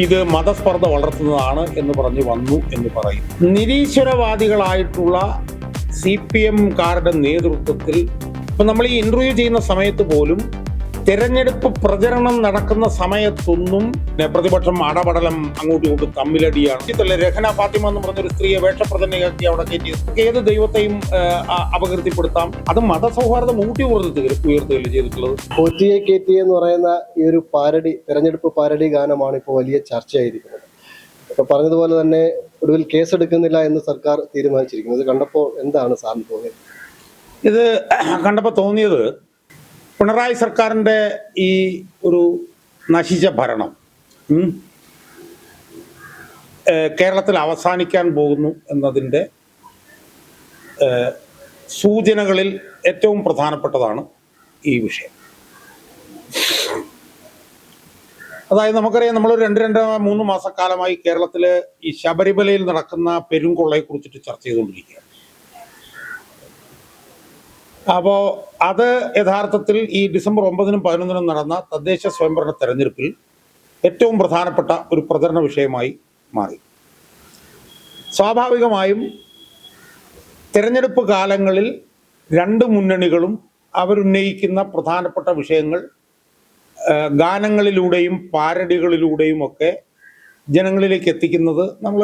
ഇത് മതസ്പർദ്ധ വളർത്തുന്നതാണ് എന്ന് പറഞ്ഞു വന്നു എന്ന് പറയും. നിരീശ്വരവാദികളായിട്ടുള്ള CPM-കാരുടെ നേതൃത്വത്തിൽ ഇപ്പം നമ്മൾ ഈ ഇന്റർവ്യൂ ചെയ്യുന്ന സമയത്ത് പോലും തെരഞ്ഞെടുപ്പ് പ്രചരണം നടക്കുന്ന സമയത്തൊന്നും പ്രതിപക്ഷം അടപടലം അങ്ങോട്ടും ഇങ്ങോട്ടും തമ്മിലടിയാണ്. രഹന ഫാത്തിമ എന്ന് പറഞ്ഞൊരു സ്ത്രീയെ വേഷപ്രതിനിധിയാക്കി അവിടെ കയറ്റി ഏത് ദൈവത്തെയും അപകീർത്തിപ്പെടുത്താം. അത് മതസൗഹാർദ്ദം ഉയർത്തുകയല്ലേ ചെയ്തിട്ടുള്ളത്. പോറ്റിയെ കേറ്റി എന്ന് പറയുന്ന ഈ ഒരു തെരഞ്ഞെടുപ്പ് പാരഡി ഗാനമാണ് ഇപ്പോൾ വലിയ ചർച്ചയായിരിക്കുന്നത്. ഇപ്പൊ പറഞ്ഞതുപോലെ തന്നെ ഒടുവിൽ കേസെടുക്കുന്നില്ല എന്ന് സർക്കാർ തീരുമാനിച്ചിരിക്കുന്നത്. ഇത് കണ്ടപ്പോൾ എന്താണ് സാറിന് തോന്നിയത്? ഇത് കണ്ടപ്പോൾ തോന്നിയത് പിണറായി സർക്കാരിൻ്റെ ഈ ഒരു നശിച്ച ഭരണം കേരളത്തിൽ അവസാനിക്കാൻ പോകുന്നു എന്നതിൻ്റെ സൂചനകളിൽ ഏറ്റവും പ്രധാനപ്പെട്ടതാണ് ഈ വിഷയം. അതായത് നമുക്കറിയാം, നമ്മൾ 2-3 മാസക്കാലമായി കേരളത്തിൽ ഈ ശബരിമലയിൽ നടക്കുന്ന പെരുംകൊള്ളയെ കുറിച്ചിട്ട് ചർച്ച ചെയ്തുകൊണ്ടിരിക്കുകയാണ്. അപ്പോൾ അത് യഥാർത്ഥത്തിൽ ഈ ഡിസംബർ 9-നും 11-നും നടന്ന തദ്ദേശ സ്വയംഭരണ തെരഞ്ഞെടുപ്പിൽ ഏറ്റവും പ്രധാനപ്പെട്ട ഒരു പ്രചരണ വിഷയമായി മാറി. സ്വാഭാവികമായും തെരഞ്ഞെടുപ്പ് കാലങ്ങളിൽ രണ്ട് മുന്നണികളും അവരുന്നയിക്കുന്ന പ്രധാനപ്പെട്ട വിഷയങ്ങൾ ഗാനങ്ങളിലൂടെയും പാരഡികളിലൂടെയും ഒക്കെ ജനങ്ങളിലേക്ക് എത്തിക്കുന്നത് നമ്മൾ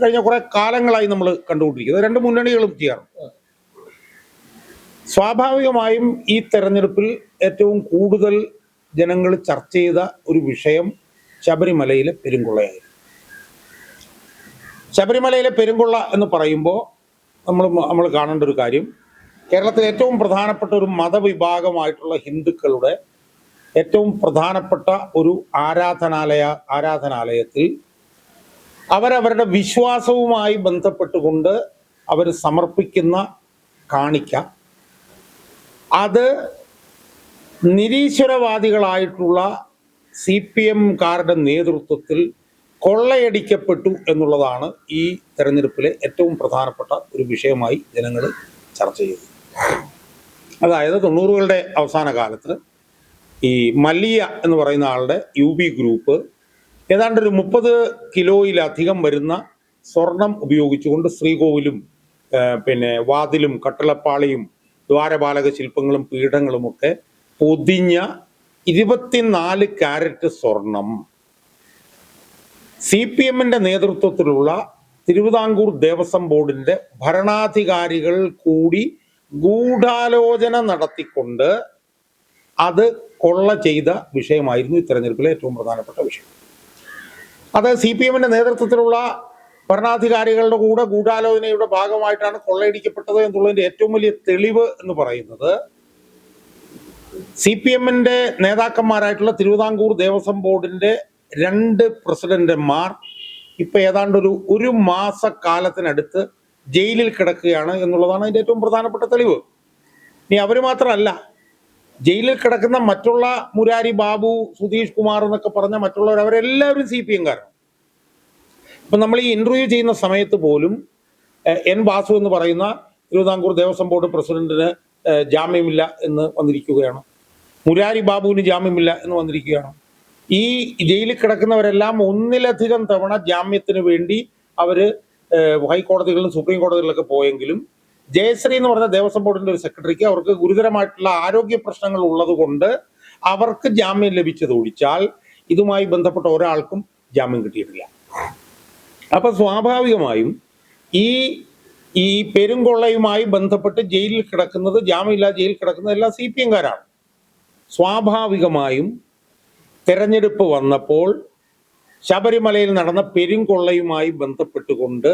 കഴിഞ്ഞ കുറേ കാലങ്ങളായി നമ്മൾ കണ്ടുകൊണ്ടിരിക്കുന്നത്. രണ്ട് മുന്നണികളും ചെയ്യാറുണ്ട്. സ്വാഭാവികമായും ഈ തെരഞ്ഞെടുപ്പിൽ ഏറ്റവും കൂടുതൽ ജനങ്ങൾ ചർച്ച ചെയ്ത ഒരു വിഷയം ശബരിമലയിലെ പെരുങ്കൊള്ളയായിരുന്നു. ശബരിമലയിലെ പെരുങ്കൊള്ള എന്ന് പറയുമ്പോൾ നമ്മൾ കാണേണ്ട ഒരു കാര്യം, കേരളത്തിലെ ഏറ്റവും പ്രധാനപ്പെട്ട ഒരു മതവിഭാഗമായിട്ടുള്ള ഹിന്ദുക്കളുടെ ഏറ്റവും പ്രധാനപ്പെട്ട ഒരു ആരാധനാലയത്തിൽ അവരവരുടെ വിശ്വാസവുമായി ബന്ധപ്പെട്ടുകൊണ്ട് അവർ സമർപ്പിക്കുന്ന കാണിക്ക, അത് നിരീശ്വരവാദികളായിട്ടുള്ള CPM-കാരുടെ നേതൃത്വത്തിൽ കൊള്ളയടിക്കപ്പെട്ടു എന്നുള്ളതാണ് ഈ തെരഞ്ഞെടുപ്പിലെ ഏറ്റവും പ്രധാനപ്പെട്ട ഒരു വിഷയമായി ജനങ്ങൾ ചർച്ച ചെയ്തത്. അതായത് 90-കളുടെ അവസാന കാലത്ത് ഈ മല്ലിയ എന്ന് പറയുന്ന ആളുടെ UB ഗ്രൂപ്പ് ഏതാണ്ട് ഒരു 30 കിലോയിലധികം വരുന്ന സ്വർണം ഉപയോഗിച്ചുകൊണ്ട് ശ്രീകോവിലും വാതിലും കട്ടളപ്പാളിയും ദ്വാരപാലക ശില്പങ്ങളും പീഠങ്ങളുമൊക്കെ പൊതിഞ്ഞ 24 കാരറ്റ് സ്വർണം CPM-ന്റെ നേതൃത്വത്തിലുള്ള തിരുവിതാംകൂർ ദേവസ്വം ബോർഡിന്റെ ഭരണാധികാരികൾ കൂടി ഗൂഢാലോചന നടത്തിക്കൊണ്ട് അത് കൊള്ള ചെയ്ത വിഷയമായിരുന്നു ഈ തെരഞ്ഞെടുപ്പിലെ ഏറ്റവും പ്രധാനപ്പെട്ട വിഷയം. അത് CPM-ന്റെ നേതൃത്വത്തിലുള്ള ഭരണാധികാരികളുടെ കൂടെ ഗൂഢാലോചനയുടെ ഭാഗമായിട്ടാണ് കൊള്ളയടിക്കപ്പെട്ടത് എന്നുള്ളതിന്റെ ഏറ്റവും വലിയ തെളിവ് എന്ന് പറയുന്നത്, CPM-ന്റെ നേതാക്കന്മാരായിട്ടുള്ള തിരുവിതാംകൂർ ദേവസ്വം ബോർഡിന്റെ 2 പ്രസിഡന്റുമാർ ഇപ്പൊ ഏതാണ്ട് ഒരു മാസക്കാലത്തിനടുത്ത് ജയിലിൽ കിടക്കുകയാണ് എന്നുള്ളതാണ് അതിന്റെ ഏറ്റവും പ്രധാനപ്പെട്ട തെളിവ്. ഇനി അവർ മാത്രമല്ല, ജയിലിൽ കിടക്കുന്ന മറ്റുള്ള മുരാരി ബാബു, സുധീഷ് കുമാർ എന്നൊക്കെ പറഞ്ഞ മറ്റുള്ളവർ, അവരെല്ലാവരും CPM-കാരാണ്. ഇപ്പം നമ്മൾ ഈ ഇന്റർവ്യൂ ചെയ്യുന്ന സമയത്ത് പോലും N വാസു എന്ന് പറയുന്ന തിരുവിതാംകൂർ ദേവസ്വം ബോർഡ് പ്രസിഡന്റിന് ജാമ്യമില്ല എന്ന് വന്നിരിക്കുകയാണ്. മുരാരി ബാബുവിന് ജാമ്യമില്ല എന്ന് വന്നിരിക്കുകയാണ്. ഈ ജയിലിൽ കിടക്കുന്നവരെല്ലാം ഒന്നിലധികം തവണ ജാമ്യത്തിന് വേണ്ടി അവർ ഹൈക്കോടതികളിലും സുപ്രീം കോടതികളിലൊക്കെ പോയെങ്കിലും ജയശ്രീ എന്ന് പറഞ്ഞ ദേവസ്വം ബോർഡിന്റെ ഒരു സെക്രട്ടറിക്ക് അവർക്ക് ഗുരുതരമായിട്ടുള്ള ആരോഗ്യ പ്രശ്നങ്ങൾ ഉള്ളത് കൊണ്ട് അവർക്ക് ജാമ്യം ലഭിച്ചതൊഴിച്ചാൽ ഇതുമായി ബന്ധപ്പെട്ട ഒരാൾക്കും ജാമ്യം കിട്ടിയിട്ടില്ല. അപ്പൊ സ്വാഭാവികമായും ഈ പെരുങ്കൊള്ളയുമായി ബന്ധപ്പെട്ട് ജയിലിൽ കിടക്കുന്നത്, ജാമ്യമില്ലാതെ ജയിലിൽ കിടക്കുന്നത് എല്ലാം CPM-കാരാണ്. സ്വാഭാവികമായും തെരഞ്ഞെടുപ്പ് വന്നപ്പോൾ ശബരിമലയിൽ നടന്ന പെരുങ്കൊള്ളയുമായി ബന്ധപ്പെട്ടുകൊണ്ട്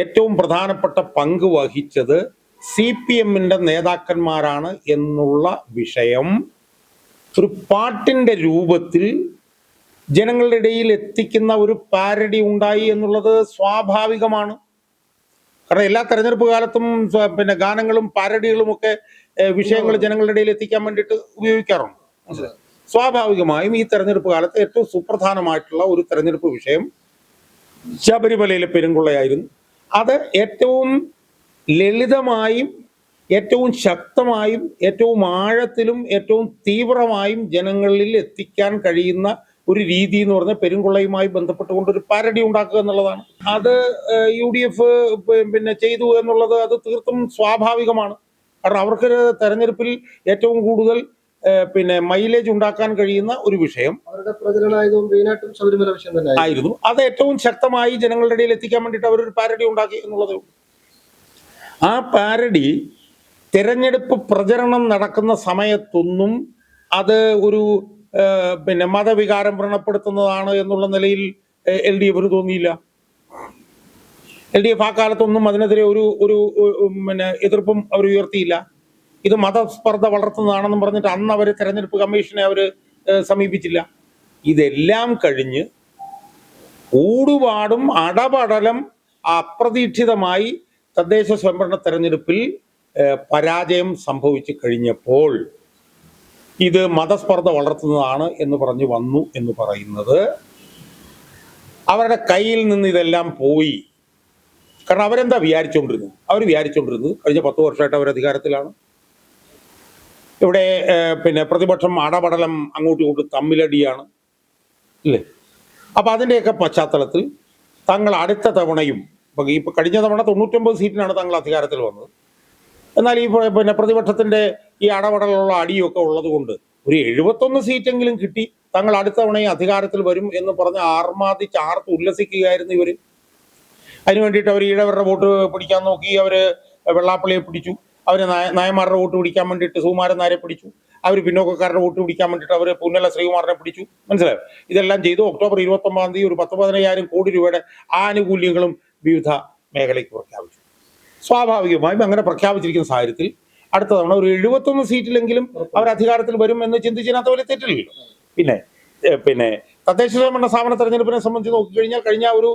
ഏറ്റവും പ്രധാനപ്പെട്ട പങ്ക് വഹിച്ചത് CPM-ന്റെ നേതാക്കന്മാരാണ് എന്നുള്ള വിഷയം ഒരു പാട്ടിന്റെ രൂപത്തിൽ ജനങ്ങളുടെ ഇടയിൽ എത്തിക്കുന്ന ഒരു പാരഡി ഉണ്ടായി എന്നുള്ളത് സ്വാഭാവികമാണ്. കാരണം എല്ലാ തെരഞ്ഞെടുപ്പ് കാലത്തും ഗാനങ്ങളും പാരഡികളും ഒക്കെ വിഷയങ്ങൾ ജനങ്ങളുടെ ഇടയിൽ എത്തിക്കാൻ വേണ്ടിയിട്ട് ഉപയോഗിക്കാറുണ്ട്. സ്വാഭാവികമായും ഈ തെരഞ്ഞെടുപ്പ് കാലത്ത് ഏറ്റവും സുപ്രധാനമായിട്ടുള്ള ഒരു തെരഞ്ഞെടുപ്പ് വിഷയം ശബരിമലയിലെ പെരുങ്കൊള്ളയായിരുന്നു. അത് ഏറ്റവും ലളിതമായും ഏറ്റവും ശക്തമായും ഏറ്റവും ആഴത്തിലും ഏറ്റവും തീവ്രമായും ജനങ്ങളിൽ എത്തിക്കാൻ കഴിയുന്ന ഒരു രീതി എന്ന് പറഞ്ഞാൽ പെരുങ്കൊള്ളയുമായി ബന്ധപ്പെട്ടുകൊണ്ട് ഒരു പാരഡി ഉണ്ടാക്കുക എന്നുള്ളതാണ്. അത് UDF പിന്നെ ചെയ്തു എന്നുള്ളത് അത് തീർത്തും സ്വാഭാവികമാണ്. കാരണം അവർക്ക് തെരഞ്ഞെടുപ്പിൽ ഏറ്റവും കൂടുതൽ പിന്നെ മൈലേജ് ഉണ്ടാക്കാൻ കഴിയുന്ന ഒരു വിഷയം അവരുടെ പ്രചരണമായതും മെയിനായിട്ടും ശബരിമല വിഷയം തന്നെ ആയിരുന്നു. അത് ഏറ്റവും ശക്തമായി ജനങ്ങളുടെ ഇടയിൽ എത്തിക്കാൻ വേണ്ടിയിട്ട് അവരൊരു പാരഡി ഉണ്ടാക്കി എന്നുള്ളതേ ഉള്ളൂ. ആ പാരഡി തെരഞ്ഞെടുപ്പ് പ്രചരണം നടക്കുന്ന സമയത്തൊന്നും അത് ഒരു പിന്നെ മതവികാരം വ്രണപ്പെടുത്തുന്നതാണ് എന്നുള്ള നിലയിൽ LDF തോന്നിയില്ല. LDF ആ കാലത്തൊന്നും അതിനെതിരെ ഒരു പിന്നെ എതിർപ്പും അവർ ഉയർത്തിയില്ല. ഇത് മതസ്പർദ്ധ വളർത്തുന്നതാണെന്നും പറഞ്ഞിട്ട് അന്ന് അവർ തെരഞ്ഞെടുപ്പ് കമ്മീഷനെ അവർ സമീപിച്ചില്ല. ഇതെല്ലാം കഴിഞ്ഞ് ഊടുപാടും അടപടലം അപ്രതീക്ഷിതമായി തദ്ദേശ സ്വയംഭരണ തെരഞ്ഞെടുപ്പിൽ പരാജയം സംഭവിച്ചു കഴിഞ്ഞപ്പോൾ ഇത് മതസ്പർദ്ധ വളർത്തുന്നതാണ് എന്ന് പറഞ്ഞു വന്നു എന്ന് പറയുന്നത് അവരുടെ കയ്യിൽ നിന്ന് ഇതെല്ലാം പോയി. കാരണം അവരെന്താ വിചാരിച്ചുകൊണ്ടിരുന്നത്? അവർ വിചാരിച്ചുകൊണ്ടിരുന്നത് കഴിഞ്ഞ 10 വർഷമായിട്ട് അവർ അധികാരത്തിലാണ്. ഇവിടെ പിന്നെ പ്രതിപക്ഷം അടപടലം അങ്ങോട്ടും ഇങ്ങോട്ടും തമ്മിലടിയാണ് ഇല്ലേ? അപ്പം അതിൻ്റെയൊക്കെ പശ്ചാത്തലത്തിൽ തങ്ങൾ അടുത്ത തവണയും ഇപ്പം കഴിഞ്ഞ തവണ 99 സീറ്റിനാണ് തങ്ങൾ അധികാരത്തിൽ വന്നത്. എന്നാൽ ഈ പിന്നെ പ്രതിപക്ഷത്തിൻ്റെ ഈ അടപടലുള്ള അടിയൊക്കെ ഉള്ളത് കൊണ്ട് ഒരു 71 സീറ്റെങ്കിലും കിട്ടി തങ്ങൾ അടുത്ത തവണയും അധികാരത്തിൽ വരും എന്ന് പറഞ്ഞ് ആർമാദിച്ച് ആർത്ത് ഉല്ലസിക്കുകയായിരുന്നു ഇവർ. അതിന് വേണ്ടിയിട്ട് അവർ ഈഴവരുടെ വോട്ട് പിടിക്കാൻ നോക്കി. അവർ വെള്ളാപ്പള്ളിയെ പിടിച്ചു. അവർ നായന്മാരുടെ വോട്ട് പിടിക്കാൻ വേണ്ടിയിട്ട് സുകുമാരൻ നായരെ പിടിച്ചു. അവർ പിന്നോക്കക്കാരുടെ വോട്ട് പിടിക്കാൻ വേണ്ടിയിട്ട് അവർ പുന്നല ശ്രീകുമാറിനെ പിടിച്ചു. മനസ്സിലായോ? ഇതെല്ലാം ചെയ്തു. ഒക്ടോബർ 29 ഒരു 10-15,000 കോടി രൂപയുടെ ആനുകൂല്യങ്ങളും വിവിധ മേഖലയ്ക്ക് പ്രഖ്യാപിച്ചു. സ്വാഭാവികമായും അങ്ങനെ പ്രഖ്യാപിച്ചിരിക്കുന്ന സാഹചര്യത്തിൽ അടുത്ത തവണ ഒരു 71 സീറ്റിലെങ്കിലും അവർ അധികാരത്തിൽ വരും എന്ന് ചിന്തിച്ചതിനകത്ത് വലിയ തെറ്റില്ലല്ലോ. പിന്നെ തദ്ദേശ സ്വയംഭരണ സ്ഥാപന തെരഞ്ഞെടുപ്പിനെ സംബന്ധിച്ച് നോക്കിക്കഴിഞ്ഞാൽ കഴിഞ്ഞ ഒരു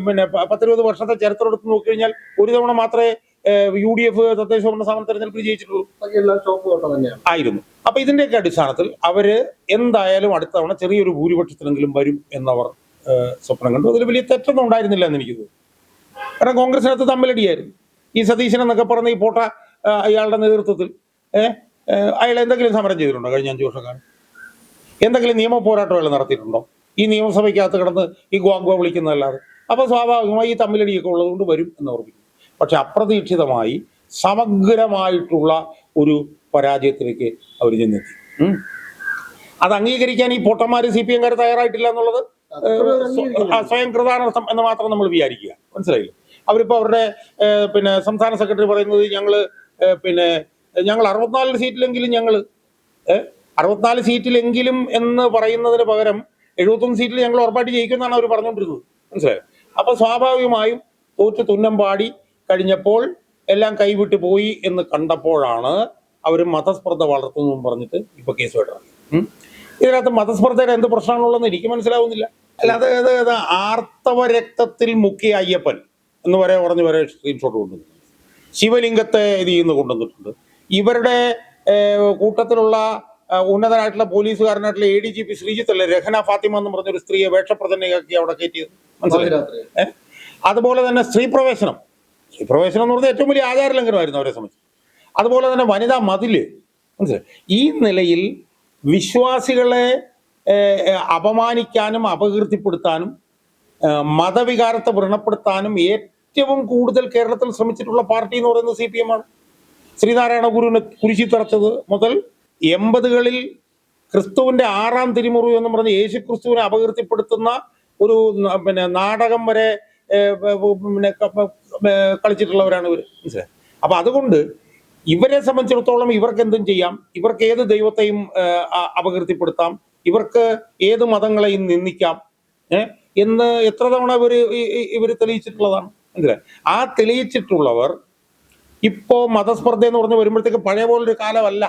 പിന്നെ 10-20 വർഷത്തെ ചരിത്രം എടുത്ത് നോക്കിക്കഴിഞ്ഞാൽ ഒരു തവണ മാത്രമേ UDF തദ്ദേശ സ്വയംഭരണ സ്ഥാപന തെരഞ്ഞെടുപ്പിൽ ജയിച്ചിട്ടുള്ളൂ ആയിരുന്നു. അപ്പൊ ഇതിന്റെയൊക്കെ അടിസ്ഥാനത്തിൽ അവര് എന്തായാലും അടുത്ത തവണ ചെറിയൊരു ഭൂരിപക്ഷത്തിനെങ്കിലും വരും എന്നവർ സ്വപ്നം കണ്ടു. അതിൽ വലിയ തെറ്റൊന്നും ഉണ്ടായിരുന്നില്ല എന്ന് എനിക്ക് തോന്നുന്നു. കാരണം കോൺഗ്രസിനകത്ത് തമ്മിലടിയായിരുന്നു. ഈ സതീശൻ എന്നൊക്കെ പറഞ്ഞ ഈ പോട്ട അയാളുടെ നേതൃത്വത്തിൽ അയാൾ എന്തെങ്കിലും സമരം ചെയ്തിട്ടുണ്ടോ കഴിഞ്ഞ 5 വർഷക്കാലം? എന്തെങ്കിലും നിയമ പോരാട്ടങ്ങൾ നടത്തിയിട്ടുണ്ടോ? ഈ നിയമസഭയ്ക്കകത്ത് കിടന്ന് ഈ ഗ്വാ വിളിക്കുന്നതല്ലാതെ. അപ്പോൾ സ്വാഭാവികമായി ഈ തമ്മിലടിയൊക്കെ ഉള്ളതുകൊണ്ട് വരും എന്ന് ഓർമ്മിക്കുന്നു. പക്ഷെ അപ്രതീക്ഷിതമായി സമഗ്രമായിട്ടുള്ള ഒരു പരാജയത്തിലേക്ക് അവർ ചെന്നെത്തി. അത് അംഗീകരിക്കാൻ ഈ പൊട്ടന്മാർ CPM-കാർ തയ്യാറായിട്ടില്ല എന്നുള്ളത് സ്വയം കൃതാനർത്ഥം എന്ന് മാത്രം നമ്മൾ വിചാരിക്കുക. മനസ്സിലായില്ലേ? അവരിപ്പോൾ അവരുടെ പിന്നെ സംസ്ഥാന സെക്രട്ടറി പറയുന്നത് ഞങ്ങൾ 64 സീറ്റിലെങ്കിലും 64 സീറ്റിലെങ്കിലും എന്ന് പറയുന്നതിന് പകരം 71 സീറ്റിൽ ഞങ്ങൾ ഉറപ്പായിട്ട് ജയിക്കുമെന്നാണ് അവർ പറഞ്ഞുകൊണ്ടിരുന്നത്. മനസ്സിലായോ? അപ്പോൾ സ്വാഭാവികമായും തോറ്റ് തുന്നം പാടി കഴിഞ്ഞപ്പോൾ എല്ലാം കൈവിട്ട് പോയി എന്ന് കണ്ടപ്പോഴാണ് അവർ മതസ്പർദ്ധ വളർത്തുന്നു പറഞ്ഞിട്ട് ഇപ്പൊ കേസ് ഇറങ്ങി. ഇതിനകത്ത് മതസ്പർദ്ധയുടെ എന്ത് പ്രശ്നമാണുള്ളതെന്ന് എനിക്ക് മനസ്സിലാവുന്നില്ല. അല്ലാതെ ആർത്തവ രക്തത്തിൽ മുക്കിയ അയ്യപ്പൻ എന്ന് പറഞ്ഞ് വരെ സ്ക്രീൻഷോട്ട് കൊണ്ടുവന്നിട്ടുണ്ട്. ശിവലിംഗത്തെ ഇത് ചെയ്യുന്ന കൊണ്ടുവന്നിട്ടുണ്ട്. ഇവരുടെ കൂട്ടത്തിലുള്ള ഉന്നതനായിട്ടുള്ള പോലീസുകാരനായിട്ടുള്ള ADGP ശ്രീജിത്ത് അല്ലേ, രഹന ഫാത്തിമ എന്ന് പറഞ്ഞൊരു സ്ത്രീയെ വേഷപ്രചരണയാക്കി അവിടെ കയറ്റിയത്. മനസ്സിലായി? അതുപോലെ തന്നെ സ്ത്രീ പ്രവേശനം എന്ന് പറഞ്ഞാൽ ഏറ്റവും വലിയ ആചാരലംഘനമായിരുന്നു അവരെ സംബന്ധിച്ച്. അതുപോലെ തന്നെ വനിതാ മതില്. മനസ്സിലായി? ഈ നിലയിൽ വിശ്വാസികളെ അപമാനിക്കാനും അപകീർത്തിപ്പെടുത്താനും മതവികാരത്തെ വ്രണപ്പെടുത്താനും ഏറ്റവും കൂടുതൽ കേരളത്തിൽ ശ്രമിച്ചിട്ടുള്ള പാർട്ടി എന്ന് പറയുന്നത് CPM ആണ്. ശ്രീനാരായണ ഗുരുവിനെ കുരിശി തറച്ചത് മുതൽ 80കളിൽ ക്രിസ്തുവിന്റെ 6ാം തിരുമുറിവ് എന്ന് പറഞ്ഞ് യേശു ക്രിസ്തുവിനെ അപകീർത്തിപ്പെടുത്തുന്ന ഒരു പിന്നെ നാടകം വരെ പിന്നെ കളിച്ചിട്ടുള്ളവരാണ് ഇവർ. മനസ്സിലായി? അപ്പൊ അതുകൊണ്ട് ഇവരെ സംബന്ധിച്ചിടത്തോളം ഇവർക്ക് എന്തും ചെയ്യാം, ഇവർക്ക് ഏത് ദൈവത്തെയും അപകീർത്തിപ്പെടുത്താം, ഇവർക്ക് ഏത് മതങ്ങളെയും നിന്ദിക്കാം എന്ന് എത്ര തവണ ഇവർ തെളിയിച്ചിട്ടുള്ളതാണ്. മനസ്സിലായി? ആ തെളിയിച്ചിട്ടുള്ളവർ ഇപ്പോ മതസ്പർദ്ധ എന്ന് പറഞ്ഞ് വരുമ്പോഴത്തേക്ക് പഴയ പോലൊരു കാലമല്ല.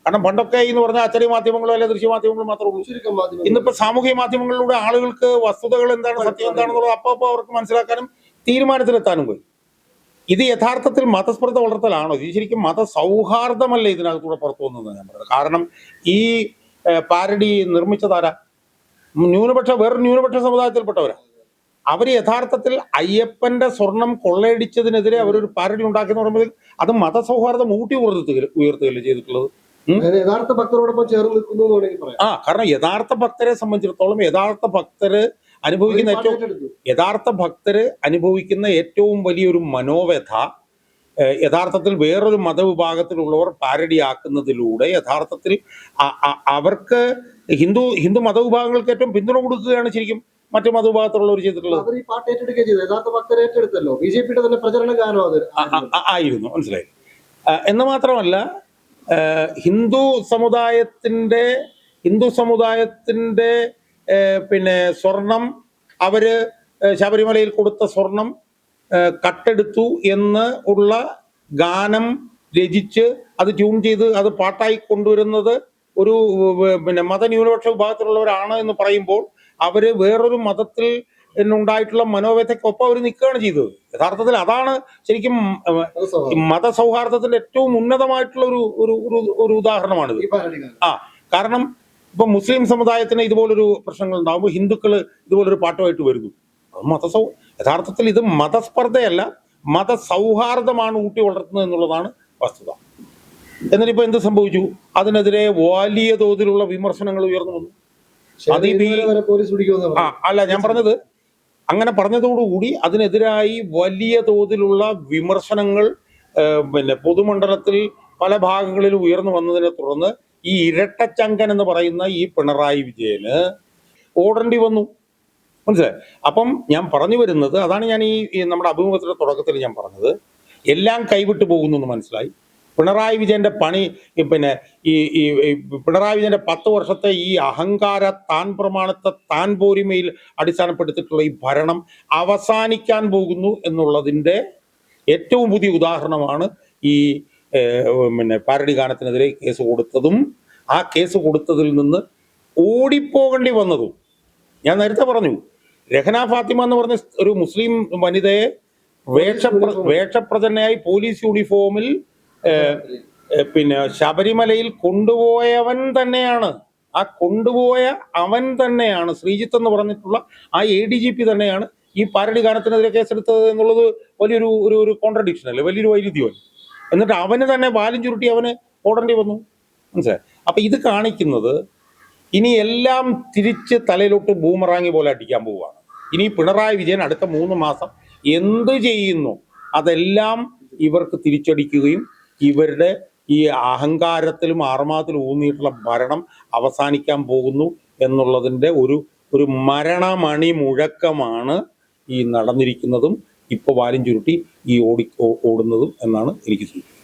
കാരണം പണ്ടൊക്കെ എന്ന് പറഞ്ഞാൽ അച്ചടി മാധ്യമങ്ങളോ അല്ലെ ദൃശ്യമാധ്യമങ്ങളോ മാത്രമേ ഉള്ളൂ. ഇന്നിപ്പോ സാമൂഹ്യ മാധ്യമങ്ങളിലൂടെ ആളുകൾക്ക് വസ്തുതകൾ എന്താണ്, സത്യം എന്താണെന്നുള്ളത് അപ്പോൾ അവർക്ക് മനസ്സിലാക്കാനും തീരുമാനത്തിലെത്താനും പോയി. ഇത് യഥാർത്ഥത്തിൽ മതസ്പർദ്ധ വളർത്തലാണോ? ഇത് ശരിക്കും മതസൗഹാർദ്ദമല്ലേ ഇതിനകത്തൂടെ പുറത്തു വന്നതെന്ന് ഞാൻ പറയുന്നത്. കാരണം ഈ പാരഡി നിർമ്മിച്ചതാരാ? വേറൊരു ന്യൂനപക്ഷ സമുദായത്തിൽപ്പെട്ടവരാ. അവർ യഥാർത്ഥത്തിൽ അയ്യപ്പന്റെ സ്വർണം കൊള്ളയടിച്ചതിനെതിരെ അവരൊരു പാരഡി ഉണ്ടാക്കിയെന്ന് പറയുമ്പോൾ അത് മതസൗഹാർദ്ദം ഉയർത്തുകയല്ലേ ചെയ്തിട്ടുള്ളത്. അതായത് യഥാർത്ഥ ഭക്തരോടൊപ്പം ചേർന്ന് നിൽക്കുന്നു എന്ന് വേണമെങ്കിൽ പറയാം. കാരണം യഥാർത്ഥ ഭക്തരെ സംബന്ധിച്ചിടത്തോളം യഥാർത്ഥ ഭക്തര് അനുഭവിക്കുന്ന ഏറ്റവും വലിയൊരു മനോവ്യഥ യഥാർത്ഥത്തിൽ വേറൊരു മതവിഭാഗത്തിലുള്ളവർ പാരഡിയാക്കുന്നതിലൂടെ യഥാർത്ഥത്തിൽ അവർക്ക് ഹിന്ദു മതവിഭാഗങ്ങൾക്ക് ഏറ്റവും പിന്തുണ കൊടുക്കുകയാണ് ശരിക്കും മറ്റു മതവിഭാഗത്തിലുള്ളവർ ചെയ്തിട്ടുള്ളത്. അവർ ഈ പാട്ട് ഏറ്റെടുക്കുകയും ചെയ്തു. യഥാർത്ഥ ഭക്തരെ ഏറ്റെടുത്തല്ലോ. ബിജെപിയുടെ തന്നെ പ്രചരണ ഗാനം അത് ആയിരുന്നു. മനസ്സിലായി. എന്ന് മാത്രമല്ല, ഹിന്ദു സമുദായത്തിന്റെ പിന്നെ സ്വർണം അവര് ശബരിമലയിൽ കൊടുത്ത സ്വർണം കട്ടെടുത്തു എന്ന് ഉള്ള ഗാനം രചിച്ച് അത് ട്യൂൺ ചെയ്ത് അത് പാട്ടായി കൊണ്ടുവരുന്നത് ഒരു പിന്നെ മതന്യൂനപക്ഷ വിഭാഗത്തിലുള്ളവരാണ് എന്ന് പറയുമ്പോൾ അവര് വേറൊരു മതത്തിൽ ഉണ്ടായിട്ടുള്ള മനോവ്യഥയ്ക്കൊപ്പം അവർ നിൽക്കുകയാണ് ചെയ്തത്. യഥാർത്ഥത്തിൽ അതാണ് ശരിക്കും മതസൗഹാർദ്ദത്തിന്റെ ഏറ്റവും ഉന്നതമായിട്ടുള്ള ഒരു ഉദാഹരണമാണിത്. കാരണം ഇപ്പൊ മുസ്ലിം സമുദായത്തിന് ഇതുപോലൊരു പ്രശ്നങ്ങൾ ഉണ്ടാകുമ്പോൾ ഹിന്ദുക്കൾ ഇതുപോലൊരു പാട്ടുമായിട്ട് വരുന്നു. യഥാർത്ഥത്തിൽ ഇത് മതസ്പർദ്ധയല്ല, മതസൗഹാർദ്ദമാണ് ഊട്ടി വളർത്തുന്നത് എന്നുള്ളതാണ് വസ്തുത. എന്നിട്ടിപ്പോ എന്ത് സംഭവിച്ചു? അതിനെതിരെ വലിയ തോതിലുള്ള വിമർശനങ്ങൾ ഉയർന്നു വന്നു. അല്ല, ഞാൻ പറഞ്ഞത് അങ്ങനെ പറഞ്ഞതോടുകൂടി അതിനെതിരായി വലിയ തോതിലുള്ള വിമർശനങ്ങൾ പിന്നെ പൊതുമണ്ഡലത്തിൽ പല ഭാഗങ്ങളിലും ഉയർന്നു വന്നതിനെ തുടർന്ന് ഈ ഇരട്ടച്ചങ്കൻ എന്ന് പറയുന്ന ഈ പിണറായി വിജയന് ഓടേണ്ടി വന്നു. മനസ്സിലായി? അപ്പം ഞാൻ പറഞ്ഞു വരുന്നത് അതാണ്. ഞാൻ ഈ നമ്മുടെ അഭിമുഖത്തിന്റെ തുടക്കത്തിൽ ഞാൻ പറഞ്ഞത് എല്ലാം കൈവിട്ടു പോകുന്നു എന്ന് മനസ്സിലായി. പിണറായി വിജയന്റെ പണി പിന്നെ ഈ പിണറായി വിജയന്റെ 10 വർഷത്തെ ഈ അഹങ്കാര താൻ പ്രമാണത്തെ താൻ പോരിമയിൽ അടിസ്ഥാനപ്പെടുത്തിയിട്ടുള്ള ഈ ഭരണം അവസാനിക്കാൻ പോകുന്നു എന്നുള്ളതിൻ്റെ ഏറ്റവും പുതിയ ഉദാഹരണമാണ് ഈ പിന്നെ പാരഡി ഗാനത്തിനെതിരെ കേസ് കൊടുത്തതും ആ കേസ് കൊടുത്തതിൽ നിന്ന് ഓടിപ്പോകേണ്ടി വന്നതും. ഞാൻ നേരത്തെ പറഞ്ഞു, രഹന ഫാത്തിമ എന്ന് പറഞ്ഞ ഒരു മുസ്ലിം വനിതയെ വേഷപ്രചന്നയായി പോലീസ് യൂണിഫോമിൽ പിന്നെ ശബരിമലയിൽ കൊണ്ടുപോയവൻ തന്നെയാണ്. ആ കൊണ്ടുപോയ അവൻ തന്നെയാണ്, ശ്രീജിത്ത് എന്ന് പറഞ്ഞിട്ടുള്ള ആ ADGP തന്നെയാണ് ഈ പാരഡി ഗാനത്തിനെതിരെ കേസെടുത്തത് എന്നുള്ളത് വലിയൊരു ഒരു കോൺട്രഡിക്ഷൻ അല്ലേ, വലിയൊരു വൈരുദ്ധ്യമല്ല. എന്നിട്ട് അവന് തന്നെ വാലും ചുരുട്ടി അവന് ഓടേണ്ടി വന്നു. മനസ്സിലായി? അപ്പൊ ഇത് കാണിക്കുന്നത് ഇനി എല്ലാം തിരിച്ച് തലയിലോട്ട് ബൂമറാങ്ങി പോലെ അടിക്കാൻ പോവുകയാണ്. ഇനി പിണറായി വിജയൻ അടുത്ത 3 മാസം എന്ത് ചെയ്യുന്നു അതെല്ലാം ഇവർക്ക് തിരിച്ചടിക്കുകയും ഇവരുടെ ഈ അഹങ്കാരത്തിലും ആർമാദത്തിലും ഊന്നിയിട്ടുള്ള ഭരണം അവസാനിക്കാൻ പോകുന്നു എന്നുള്ളതിൻ്റെ ഒരു മരണമണി മുഴക്കമാണ് ഈ നടന്നിരിക്കുന്നതും ഇപ്പോൾ വാലും ചുരുട്ടി ഈ ഓടുന്നതും എന്നാണ് എനിക്ക് തോന്നുന്നത്.